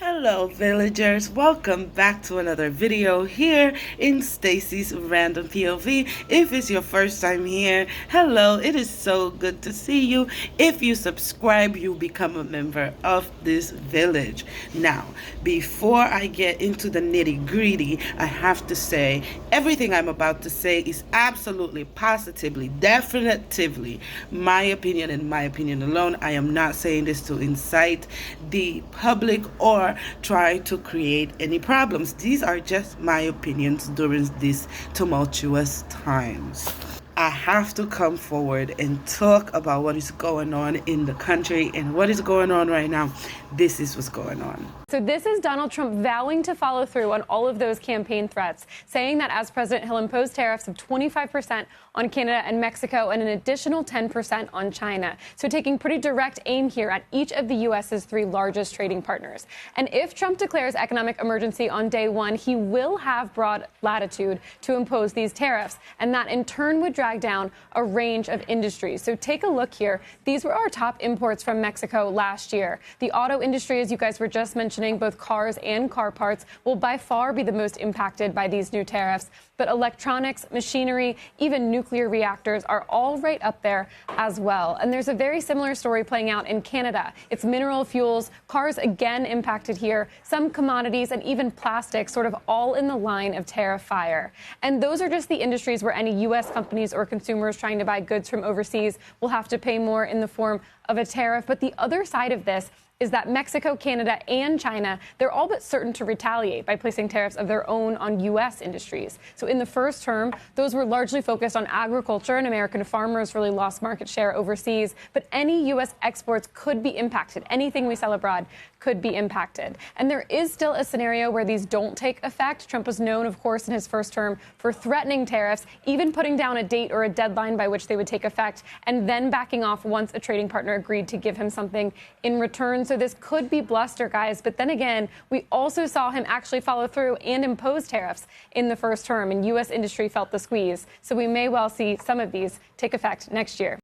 Hello villagers, welcome back to another video here in Stacy's Random POV. If it's your first time here, hello, it is so good to see you. If you subscribe, you become a member of this village. Now, before I get into the nitty-gritty, I have to say everything I'm about to say is absolutely, positively, definitively my opinion and my opinion alone. I am not saying this to incite the public or try to create any problems. These are just my opinions during these tumultuous times. I have to come forward and talk about what is going on in the country and what is going on right now. This is what's going on. So this is Donald Trump vowing to follow through on all of those campaign threats, saying that as president, he'll impose tariffs of 25% on Canada and Mexico and an additional 10% on China. So taking pretty direct aim here at each of the U.S.'s three largest trading partners. And if Trump declares economic emergency on day one, he will have broad latitude to impose these tariffs, and that in turn would drag down a range of industries. So take a look here. These were our top imports from Mexico last year. The auto industry, as you guys were just mentioning, both cars and car parts, will by far be the most impacted by these new tariffs. But electronics, machinery, even nuclear reactors are all right up there as well. And there's a very similar story playing out in Canada. It's mineral fuels, cars again impacted here, some commodities and even plastics sort of all in the line of tariff fire. And those are just the industries where any U.S. companies or consumers trying to buy goods from overseas will have to pay more in the form of a tariff. But the other side of this is that Mexico, Canada, and China, they're all but certain to retaliate by placing tariffs of their own on U.S. industries. So in the first term, those were largely focused on agriculture, and American farmers really lost market share overseas. But any U.S. exports could be impacted. Anything we sell abroad could be impacted. And there is still a scenario where these don't take effect. Trump was known, of course, in his first term for threatening tariffs, even putting down a date or a deadline by which they would take effect, and then backing off once a trading partner agreed to give him something in return. So this could be bluster, guys. But then again, we also saw him actually follow through and impose tariffs in the first term, and U.S. industry felt the squeeze. So we may well see some of these take effect next year.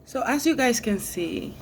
So as you guys can see,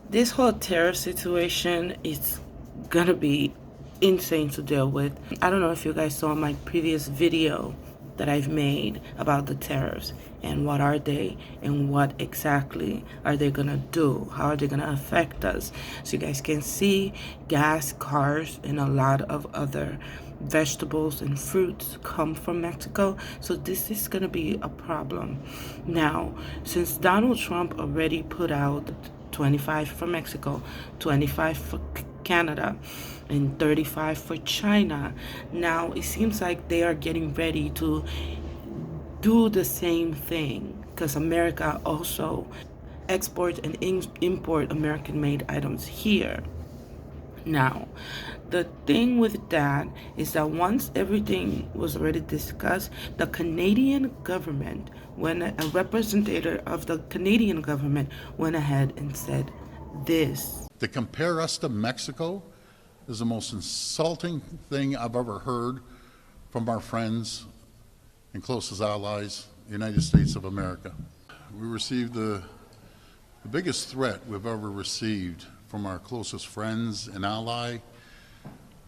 this whole tariff situation is gonna be insane to deal with. I don't know if you guys saw my previous video that I've made about the tariffs and what are they and what exactly are they gonna do, how are they gonna affect us. So you guys can see gas, cars, and a lot of other vegetables and fruits come from Mexico. So this is gonna be a problem. Now, since Donald Trump already put out 25 for Mexico, 25 for Canada, and 35 for China. Now it seems like they are getting ready to do the same thing, because America also export and import American-made items here. Now, the thing with that is that once everything was already discussed, the Canadian government, when a representative of the Canadian government went ahead and said this. To compare us to Mexico is the most insulting thing I've ever heard from our friends and closest allies, the United States of America. We received the biggest threat we've ever received from our closest friends and ally,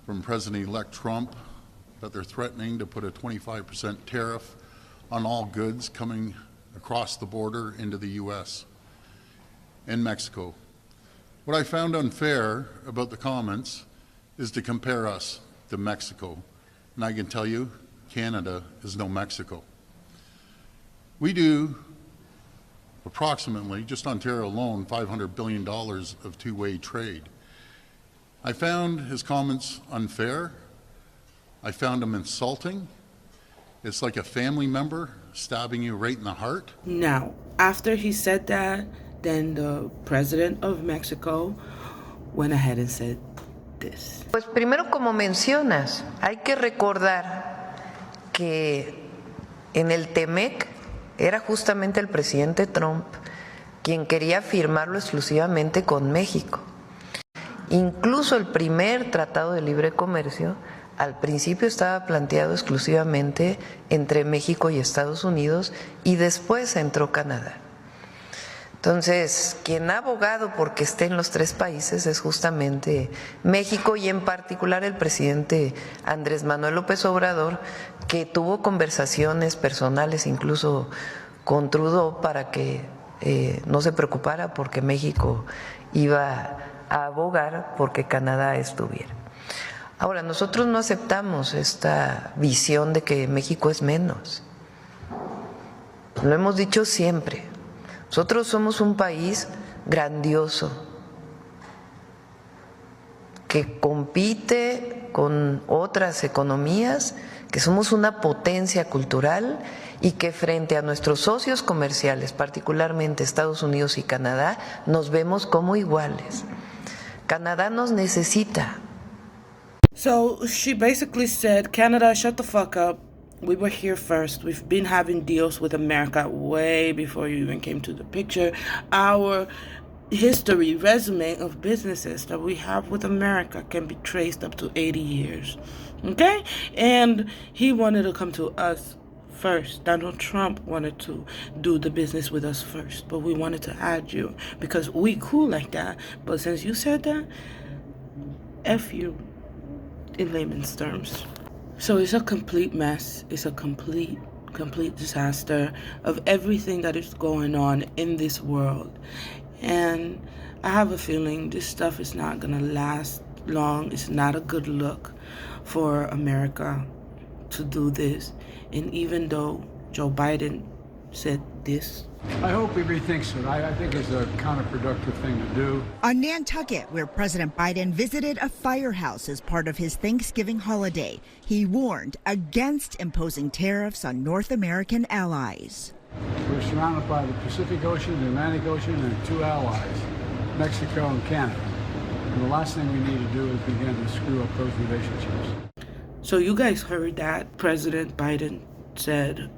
from President-elect Trump, that they're threatening to put a 25% tariff on all goods coming across the border into the U.S. and Mexico. What I found unfair about the comments is to compare us to Mexico. And I can tell you, Canada is no Mexico. We do approximately, just Ontario alone, $500 billion of two-way trade. I found his comments unfair. I found them insulting. It's like a family member stabbing you right in the heart. Now, after he said that, then the president of Mexico went ahead and said this. Pues primero, como mencionas, hay que recordar que en el TEMEC era justamente el presidente Trump quien quería firmarlo exclusivamente con México. Incluso el primer tratado de libre comercio al principio estaba planteado exclusivamente entre México y Estados Unidos, y después entró Canadá. Entonces, quien ha abogado porque esté en los tres países es justamente México y en particular el presidente Andrés Manuel López Obrador, que tuvo conversaciones personales incluso con Trudeau para que no se preocupara porque México iba a abogar porque Canadá estuviera. Ahora, nosotros no aceptamos esta visión de que México es menos. Lo hemos dicho siempre. Nosotros somos un país grandioso que compite con otras economías, que somos una potencia cultural y que frente a nuestros socios comerciales, particularmente Estados Unidos y Canadá, nos vemos como iguales. Canadá nos necesita. So she basically said, Canada, shut the fuck up. We were here first. We've been having deals with America way before you even came to the picture. Our history, resume of businesses that we have with America can be traced up to 80 years. Okay? And he wanted to come to us first. Donald Trump wanted to do the business with us first, but we wanted to add you because we cool like that. But since you said that, F you in layman's terms. So it's a complete mess. It's a complete disaster of everything that is going on in this world. And I have a feeling this stuff is not going to last long. It's not a good look for America to do this. And even though Joe Biden said this, I hope he rethinks it. I think it's a counterproductive thing to do. On Nantucket, where President Biden visited a firehouse as part of his Thanksgiving holiday, he warned against imposing tariffs on North American allies. We're surrounded by the Pacific Ocean, the Atlantic Ocean, and two allies, Mexico and Canada. And the last thing we need to do is begin to screw up those relationships. So you guys heard that President Biden said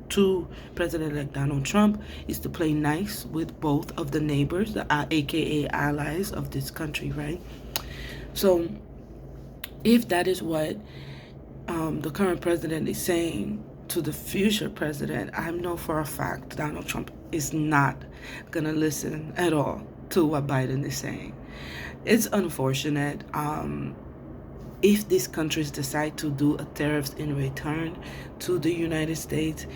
to President-elect Donald Trump is to play nice with both of the neighbors, the aka allies of this country, right? So if that is what the current president is saying to the future president, I know for a fact Donald Trump is not gonna listen at all to what Biden is saying. It's unfortunate. If these countries decide to do a tariffs in return to the United States,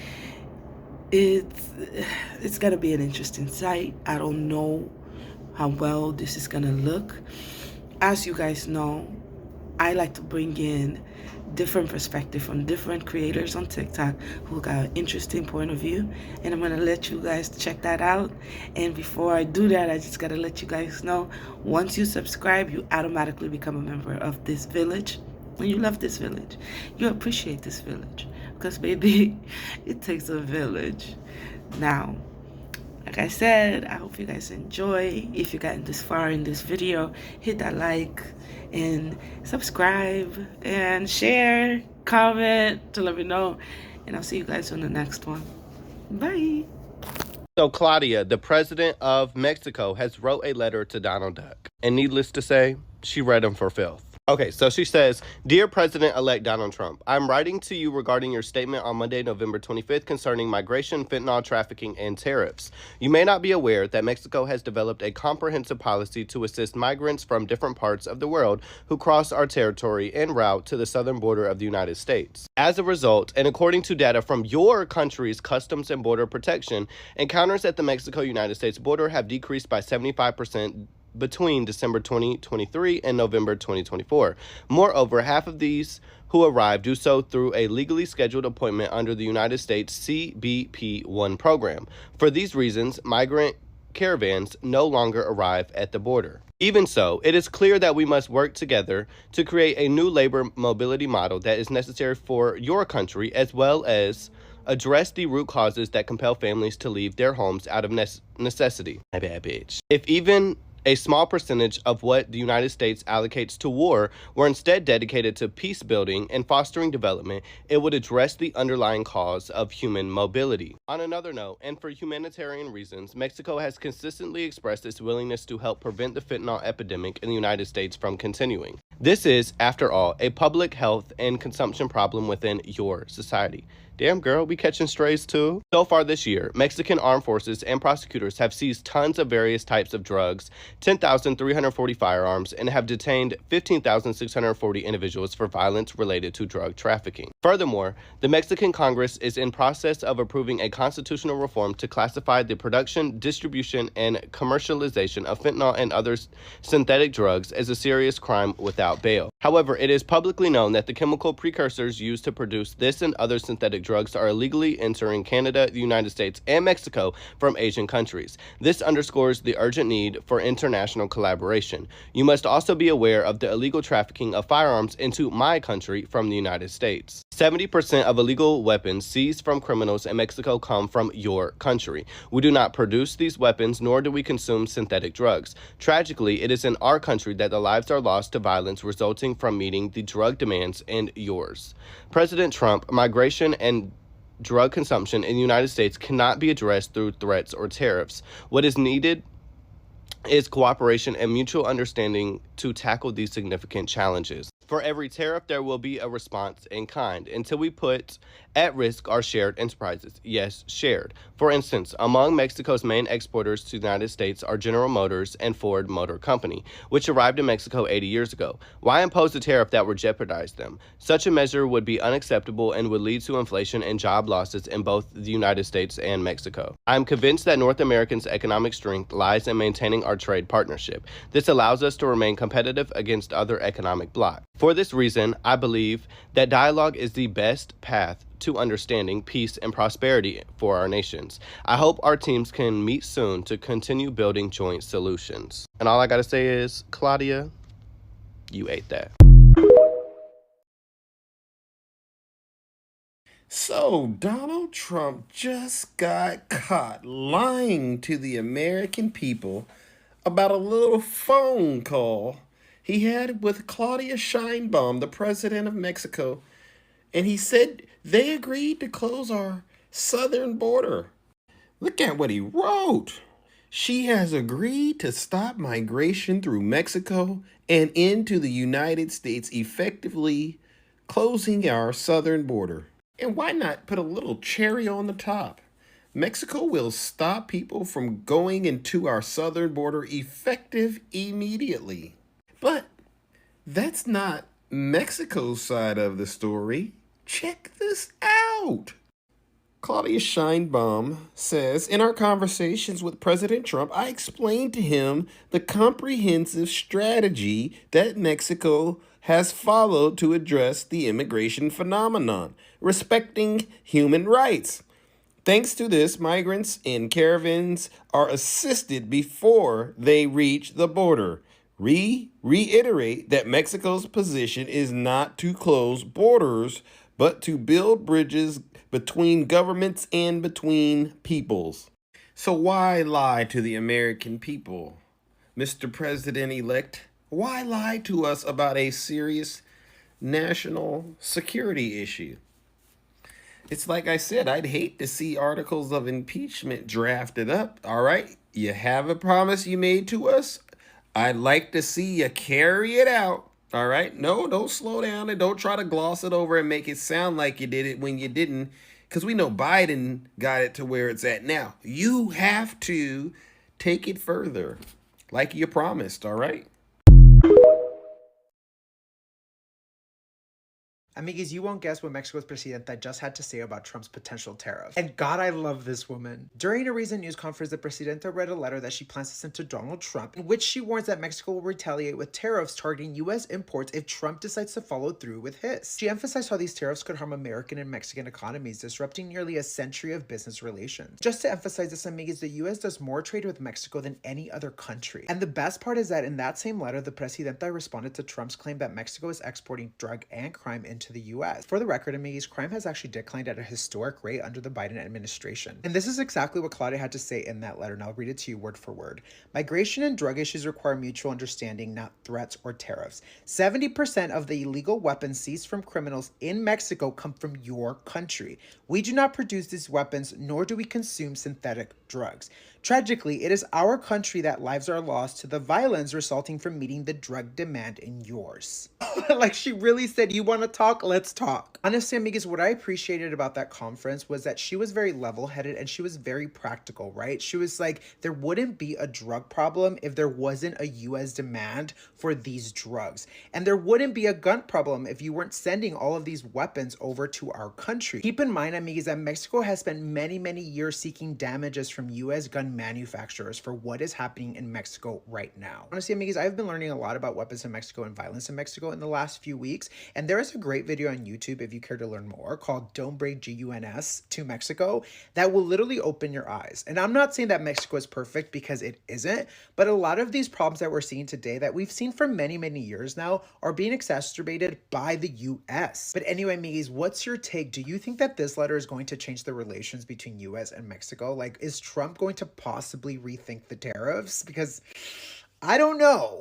it's gonna be an interesting sight. I don't know how well this is gonna look. As you guys know, I like to bring in different perspective from different creators on TikTok who got an interesting point of view, and I'm gonna let you guys check that out. And before I do that, I just gotta let you guys know, once you subscribe, you automatically become a member of this village. When you love this village, you appreciate this village, because baby, it takes a village. Now, like I said, I hope you guys enjoy. If you gotten this far in this video, hit that like and subscribe and share, comment to let me know. And I'll see you guys on the next one. Bye. So Claudia, the president of Mexico, has wrote a letter to Donald Duck. And needless to say, she read him for filth. Okay, so she says, Dear President-elect Donald Trump, I'm writing to you regarding your statement on Monday, November 25th concerning migration, fentanyl trafficking, and tariffs. You may not be aware that Mexico has developed a comprehensive policy to assist migrants from different parts of the world who cross our territory en route to the southern border of the United States. As a result, and according to data from your country's Customs and Border Protection, encounters at the Mexico-United States border have decreased by 75% between December 2023 and November 2024. Moreover, half of these who arrive do so through a legally scheduled appointment under the United States CBP-1 program. For these reasons, migrant caravans no longer arrive at the border. Even so, it is clear that we must work together to create a new labor mobility model that is necessary for your country, as well as address the root causes that compel families to leave their homes out of necessity. My bad, bitch. If even a small percentage of what the United States allocates to war were instead dedicated to peace building and fostering development, it would address the underlying cause of human mobility. On another note, and for humanitarian reasons, Mexico has consistently expressed its willingness to help prevent the fentanyl epidemic in the United States from continuing. This is, after all, a public health and consumption problem within your society. Damn, girl, we catching strays too. So far this year, Mexican armed forces and prosecutors have seized tons of various types of drugs, 10,340 firearms, and have detained 15,640 individuals for violence related to drug trafficking. Furthermore, the Mexican Congress is in process of approving a constitutional reform to classify the production, distribution, and commercialization of fentanyl and other synthetic drugs as a serious crime without bail. However, it is publicly known that the chemical precursors used to produce this and other synthetic drugs are illegally entering Canada, the United States, and Mexico from Asian countries. This underscores the urgent need for international collaboration. You must also be aware of the illegal trafficking of firearms into my country from the United States. 70% of illegal weapons seized from criminals in Mexico come from your country. We do not produce these weapons, nor do we consume synthetic drugs. Tragically, it is in our country that the lives are lost to violence resulting from meeting the drug demands in yours. President Trump, migration and drug consumption in the United States cannot be addressed through threats or tariffs. What is needed is cooperation and mutual understanding to tackle these significant challenges. For every tariff, there will be a response in kind until we put at risk our shared enterprises. Yes, shared. For instance, among Mexico's main exporters to the United States are General Motors and Ford Motor Company, which arrived in Mexico 80 years ago. Why impose a tariff that would jeopardize them? Such a measure would be unacceptable and would lead to inflation and job losses in both the United States and Mexico. I am convinced that North Americans' economic strength lies in maintaining our trade partnership. This allows us to remain competitive against other economic blocs. For this reason, I believe that dialogue is the best path to understanding, peace, and prosperity for our nations. I hope our teams can meet soon to continue building joint solutions. And all I gotta say is, Claudia, you ate that. So, Donald Trump just got caught lying to the American people about a little phone call he had with Claudia Sheinbaum, the president of Mexico, and he said they agreed to close our southern border. Look at what he wrote. She has agreed to stop migration through Mexico and into the United States, effectively closing our southern border. And why not put a little cherry on the top? Mexico will stop people from going into our southern border effective immediately. But that's not Mexico's side of the story. Check this out. Claudia Sheinbaum says, in our conversations with President Trump, I explained to him the comprehensive strategy that Mexico has followed to address the immigration phenomenon, respecting human rights. Thanks to this, migrants in caravans are assisted before they reach the border. Reiterate that Mexico's position is not to close borders, but to build bridges between governments and between peoples. So why lie to the American people, Mr. President-elect? Why lie to us about a serious national security issue? It's like I said, I'd hate to see articles of impeachment drafted up. All right, you have a promise you made to us. I'd like to see you carry it out. All right, no, don't slow down and don't try to gloss it over and make it sound like you did it when you didn't, because we know Biden got it to where it's at now. You have to take it further like you promised, all right? Amigues, you won't guess what Mexico's presidenta just had to say about Trump's potential tariffs. And God, I love this woman. During a recent news conference, the presidenta read a letter that she plans to send to Donald Trump, in which she warns that Mexico will retaliate with tariffs targeting U.S. imports if Trump decides to follow through with his. She emphasized how these tariffs could harm American and Mexican economies, disrupting nearly a century of business relations. Just to emphasize this, amigues, the U.S. does more trade with Mexico than any other country. And the best part is that in that same letter, the presidenta responded to Trump's claim that Mexico is exporting drug and crime into the U.S. For the record, amigues, crime has actually declined at a historic rate under the Biden administration. And this is exactly what Claudia had to say in that letter, and I'll read it to you word for word. Migration and drug issues require mutual understanding, not threats or tariffs. 70% of the illegal weapons seized from criminals in Mexico come from your country. We do not produce these weapons, nor do we consume synthetic drugs. Tragically, it is our country that lives are lost to the violence resulting from meeting the drug demand in yours. Like, she really said, you want to talk talk, let's talk. Honestly, amigos, what I appreciated about that conference was that she was very level-headed and she was very practical, right? She was like, there wouldn't be a drug problem if there wasn't a U.S. demand for these drugs. And there wouldn't be a gun problem if you weren't sending all of these weapons over to our country. Keep in mind, amigos, that Mexico has spent many, many years seeking damages from U.S. gun manufacturers for what is happening in Mexico right now. Honestly, amigos, I've been learning a lot about weapons in Mexico and violence in Mexico in the last few weeks, and there is a great video on YouTube if you care to learn more called Don't Bring Guns to Mexico that will literally open your eyes. And I'm not saying that Mexico is perfect because it isn't, but a lot of these problems that we're seeing today that we've seen for many, many years now are being exacerbated by the US. But anyway, amigos, what's your take? Do you think that this letter is going to change the relations between US and Mexico? Like, is Trump going to possibly rethink the tariffs? Because I don't know.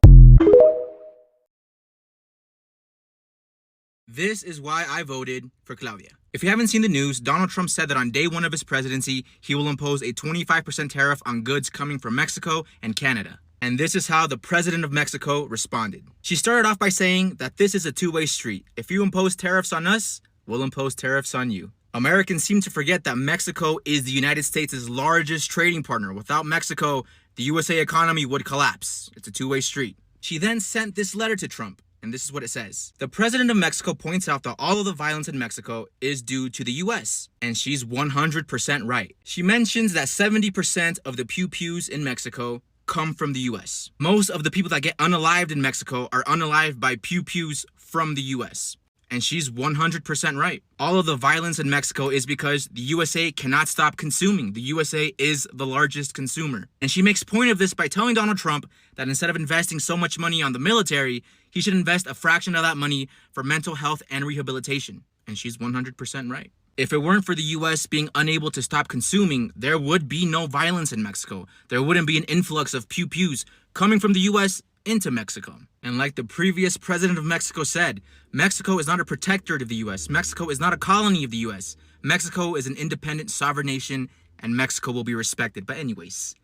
This is why I voted for Claudia. If you haven't seen the news, Donald Trump said that on day one of his presidency, he will impose a 25% tariff on goods coming from Mexico and Canada. And this is how the president of Mexico responded. She started off by saying that this is a two-way street. If you impose tariffs on us, we'll impose tariffs on you. Americans seem to forget that Mexico is the United States' largest trading partner. Without Mexico, the USA economy would collapse. It's a two-way street. She then sent this letter to Trump. And this is what it says. The president of Mexico points out that all of the violence in Mexico is due to the US. And she's 100% right. She mentions that 70% of the pew-pews in Mexico come from the US. Most of the people that get unalived in Mexico are unalived by pew-pews from the US. And she's 100% right. All of the violence in Mexico is because the USA cannot stop consuming. The USA is the largest consumer. And she makes point of this by telling Donald Trump that instead of investing so much money on the military, he should invest a fraction of that money for mental health and rehabilitation. And she's 100% right. If it weren't for the US being unable to stop consuming, there would be no violence in Mexico. There wouldn't be an influx of pew-pews coming from the US into Mexico. And like the previous president of Mexico said, Mexico is not a protectorate of the US. Mexico is not a colony of the US. Mexico is an independent sovereign nation, and Mexico will be respected. But anyways,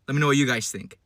let me know what you guys think.